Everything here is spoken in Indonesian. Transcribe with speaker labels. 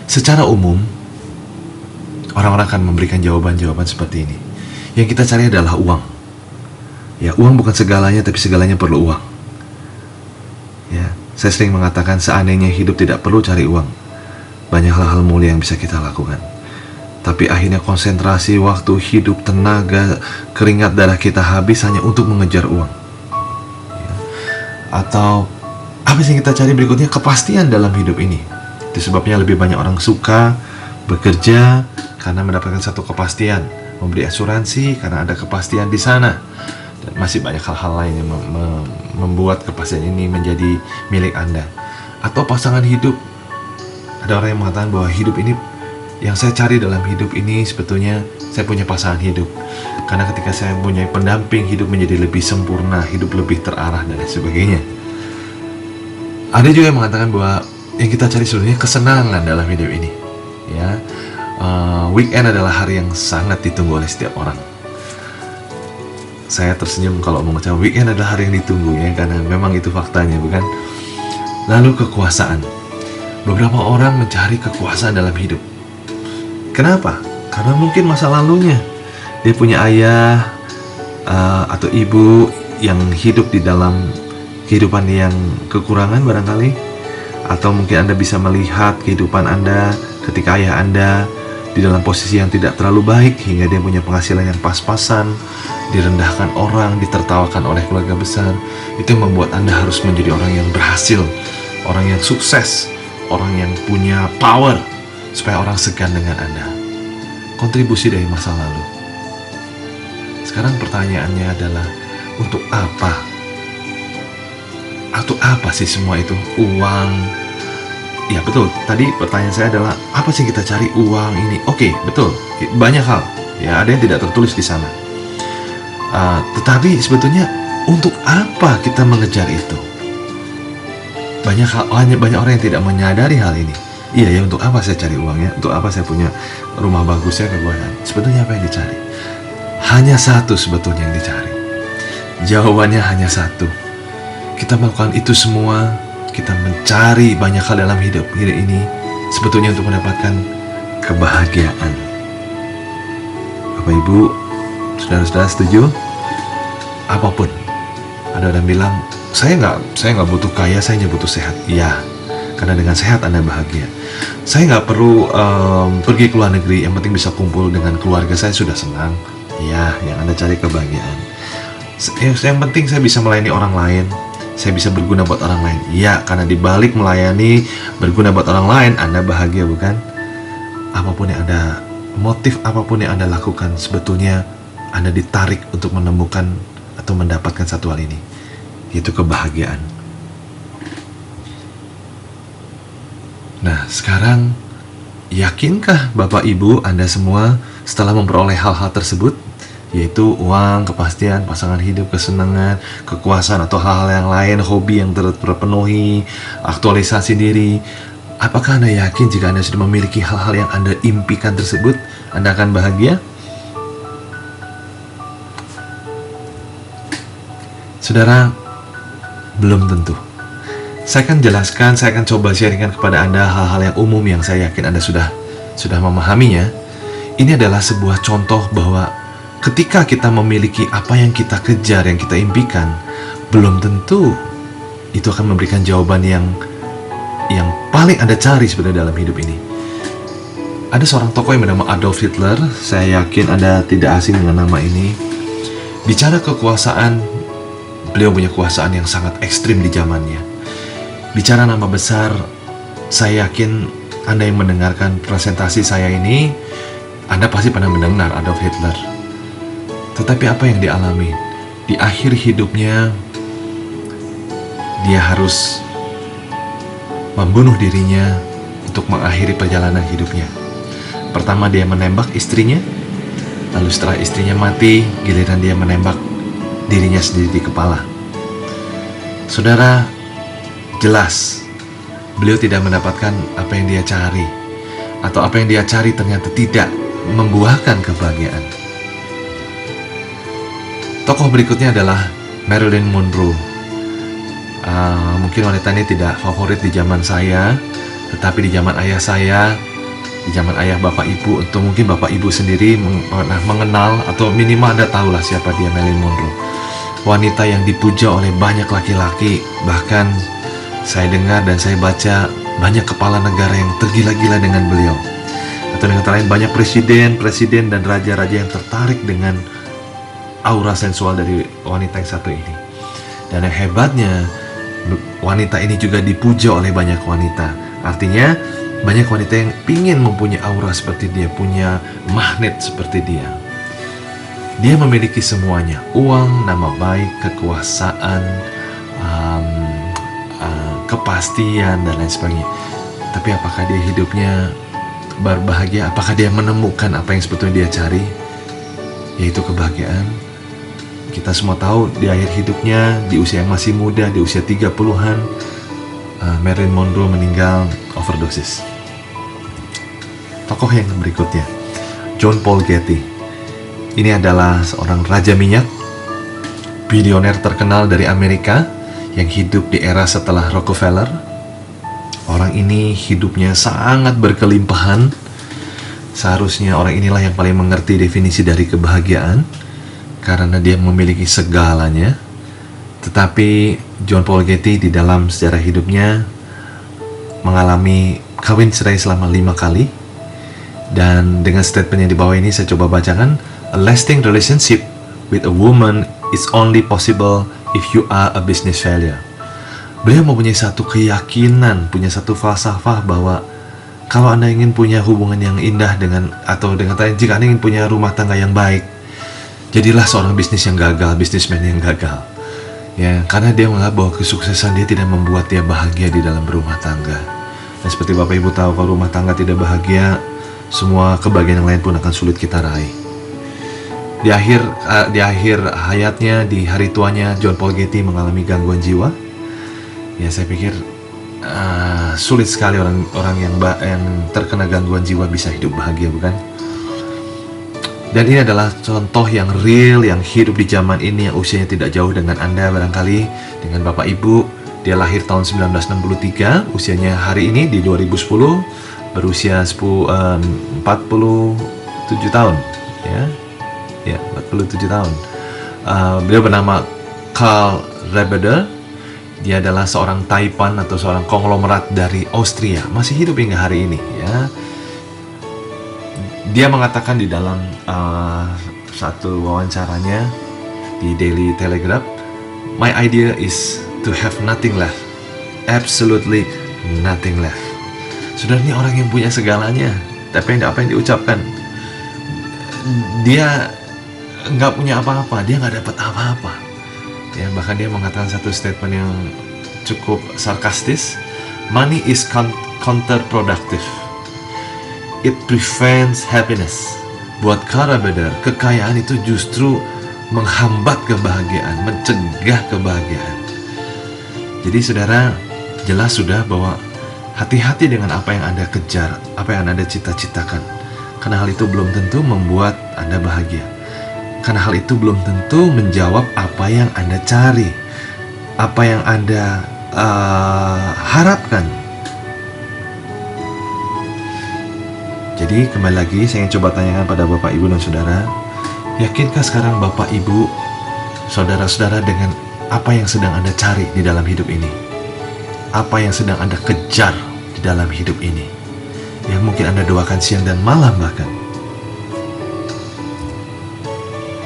Speaker 1: Secara umum, orang-orang akan memberikan jawaban-jawaban seperti ini. Yang kita cari adalah uang. Ya, uang bukan segalanya, tapi segalanya perlu uang. Ya, saya sering mengatakan seandainya hidup tidak perlu cari uang, banyak hal-hal mulia yang bisa kita lakukan. Tapi akhirnya konsentrasi, waktu, hidup, tenaga, keringat darah kita habis hanya untuk mengejar uang. Ya. Atau apa sih yang kita cari berikutnya? Kepastian dalam hidup ini. Itu sebabnya lebih banyak orang suka bekerja karena mendapatkan satu kepastian, membeli asuransi karena ada kepastian di sana, dan masih banyak hal-hal lain yang membuat kepastian ini menjadi milik Anda. Atau pasangan hidup. Ada orang yang mengatakan bahwa hidup ini, yang saya cari dalam hidup ini sebetulnya saya punya pasangan hidup, karena ketika saya punya pendamping, hidup menjadi lebih sempurna, hidup lebih terarah dan sebagainya. Ada juga yang mengatakan bahwa yang kita cari sebetulnya kesenangan dalam hidup ini. Ya, weekend adalah hari yang sangat ditunggu oleh setiap orang. Saya tersenyum kalau mengucapkan weekend adalah hari yang ditunggu, ya, karena memang itu faktanya, bukan? Lalu kekuasaan. Beberapa orang mencari kekuasaan dalam hidup. Kenapa? Karena mungkin masa lalunya dia punya ayah atau ibu yang hidup di dalam kehidupan yang kekurangan barangkali. Atau mungkin Anda bisa melihat kehidupan Anda ketika ayah Anda di dalam posisi yang tidak terlalu baik, hingga dia punya penghasilan yang pas-pasan, direndahkan orang, ditertawakan oleh keluarga besar. Itu yang membuat Anda harus menjadi orang yang berhasil, orang yang sukses, orang yang punya power, supaya orang segan dengan Anda. Kontribusi dari masa lalu. Sekarang pertanyaannya adalah, untuk apa? Atau apa sih semua itu? Uang. Ya betul, tadi pertanyaan saya adalah, apa sih kita cari uang ini? Oke, betul, banyak hal. Ya, ada yang tidak tertulis di sana. Tetapi sebetulnya untuk apa kita mengejar itu? Banyak orang yang tidak menyadari hal ini. Iya ya, untuk apa saya cari uangnya? Untuk apa saya punya rumah bagus, saya kekuasaan? Sebetulnya apa yang dicari? Hanya satu sebetulnya yang dicari. Jawabannya hanya satu. Kita melakukan itu semua, kita mencari banyak hal dalam hidup ini sebetulnya untuk mendapatkan kebahagiaan. Bapak Ibu, saudara-saudara setuju? Apapun. Ada orang bilang, saya nggak butuh kaya, saya hanya butuh sehat. Iya, karena dengan sehat Anda bahagia. Saya nggak perlu pergi ke luar negeri, yang penting bisa kumpul dengan keluarga saya sudah senang. Iya, yang Anda cari kebahagiaan. Yang penting saya bisa melayani orang lain, saya bisa berguna buat orang lain. Iya, karena di balik melayani, berguna buat orang lain, Anda bahagia, bukan? Apapun yang Anda, motif apapun yang Anda lakukan, sebetulnya Anda ditarik untuk menemukan atau mendapatkan satu hal ini, yaitu kebahagiaan. Nah, sekarang yakinkah Bapak Ibu Anda semua setelah memperoleh hal-hal tersebut, yaitu uang, kepastian, pasangan hidup, kesenangan, kekuasaan, atau hal-hal yang lain, hobi yang terpenuhi, aktualisasi diri, apakah Anda yakin jika Anda sudah memiliki hal-hal yang Anda impikan tersebut, Anda akan bahagia? Saudara, belum tentu. Saya akan jelaskan, saya akan coba sharingkan kepada Anda hal-hal yang umum yang saya yakin Anda sudah memahaminya. Ini adalah sebuah contoh bahwa ketika kita memiliki apa yang kita kejar, yang kita impikan, belum tentu itu akan memberikan jawaban yang paling Anda cari sebenarnya dalam hidup ini. Ada seorang tokoh yang bernama Adolf Hitler, saya yakin Anda tidak asing dengan nama ini. Bicara kekuasaan, beliau punya kekuasaan yang sangat ekstrim di zamannya. Bicara nama besar, saya yakin Anda yang mendengarkan presentasi saya ini, Anda pasti pernah mendengar Adolf Hitler. Tetapi apa yang dialami? Di akhir hidupnya, dia harus membunuh dirinya untuk mengakhiri perjalanan hidupnya. Pertama dia menembak istrinya, lalu setelah istrinya mati, giliran dia menembak dirinya sendiri di kepala. Saudara, jelas beliau tidak mendapatkan apa yang dia cari, atau apa yang dia cari ternyata tidak membuahkan kebahagiaan. Tokoh berikutnya adalah Marilyn Monroe. Mungkin wanita ini tidak favorit di zaman saya, tetapi di zaman ayah saya di zaman ayah bapak ibu, atau mungkin bapak ibu sendiri pernah mengenal atau minimal Anda tahulah siapa dia, Marilyn Monroe. Wanita yang dipuja oleh banyak laki-laki, bahkan saya dengar dan saya baca banyak kepala negara yang tergila-gila dengan beliau. Atau dengan kata lain, banyak presiden dan raja-raja yang tertarik dengan aura sensual dari wanita yang satu ini. Dan yang hebatnya, wanita ini juga dipuja oleh banyak wanita. Artinya banyak wanita yang ingin mempunyai aura seperti dia, punya magnet seperti dia. Dia memiliki semuanya, uang, nama baik, kekuasaan, kepastian, dan lain sebagainya. Tapi apakah dia hidupnya berbahagia? Apakah dia menemukan apa yang sebetulnya dia cari, yaitu kebahagiaan? Kita semua tahu di akhir hidupnya, di usia yang masih muda, di usia 30-an, Marilyn Monroe meninggal overdosis. Tokoh yang berikutnya, John Paul Getty. Ini adalah seorang raja minyak, bilioner terkenal dari Amerika yang hidup di era setelah Rockefeller. Orang ini hidupnya sangat berkelimpahan. Seharusnya orang inilah yang paling mengerti definisi dari kebahagiaan, karena dia memiliki segalanya. Tetapi John Paul Getty di dalam sejarah hidupnya mengalami kawin cerai selama 5 kali. Dan dengan statement yang di bawah ini saya coba bacakan. A lasting relationship with a woman is only possible if you are a business failure. Beliau mempunyai satu keyakinan, punya satu falsafah bahwa kalau Anda ingin punya hubungan yang indah atau dengan jika Anda ingin punya rumah tangga yang baik, jadilah seorang bisnis yang gagal, bisnismen yang gagal. Ya, karena dia menganggap bahwa kesuksesan dia tidak membuat dia bahagia di dalam berumah tangga. Dan seperti Bapak Ibu tahu, kalau rumah tangga tidak bahagia, semua kebahagiaan yang lain pun akan sulit kita raih. Di akhir hayatnya, di hari tuanya, John Paul Getty mengalami gangguan jiwa. Ya, saya pikir sulit sekali orang yang terkena gangguan jiwa bisa hidup bahagia, bukan? Dan ini adalah contoh yang real, yang hidup di zaman ini, yang usianya tidak jauh dengan Anda barangkali, dengan Bapak Ibu. Dia lahir tahun 1963, usianya hari ini di 2010 berusia 47 tahun, ya 47 tahun. Beliau bernama Karl Rabeder. Dia adalah seorang taipan atau seorang konglomerat dari Austria, masih hidup hingga hari ini, ya. Dia mengatakan di dalam satu wawancaranya di Daily Telegraph, "My idea is to have nothing left, absolutely nothing left." Saudara, ini orang yang punya segalanya, tapi apa yang diucapkan, dia nggak punya apa-apa, dia nggak dapat apa-apa. Ya, bahkan dia mengatakan satu statement yang cukup sarkastis, "Money is counterproductive. It prevents happiness." Buat Karl Rabeder, kekayaan itu justru menghambat kebahagiaan, mencegah kebahagiaan. Jadi saudara, jelas sudah bahwa hati-hati dengan apa yang Anda kejar, apa yang Anda cita-citakan. Karena hal itu belum tentu membuat Anda bahagia. Karena hal itu belum tentu menjawab apa yang Anda cari, apa yang Anda harapkan. Jadi kembali lagi saya ingin coba tanyakan pada Bapak Ibu dan Saudara, yakinkah sekarang Bapak Ibu, saudara-saudara, dengan apa yang sedang Anda cari di dalam hidup ini? Apa yang sedang Anda kejar di dalam hidup ini? Yang mungkin Anda doakan siang dan malam bahkan.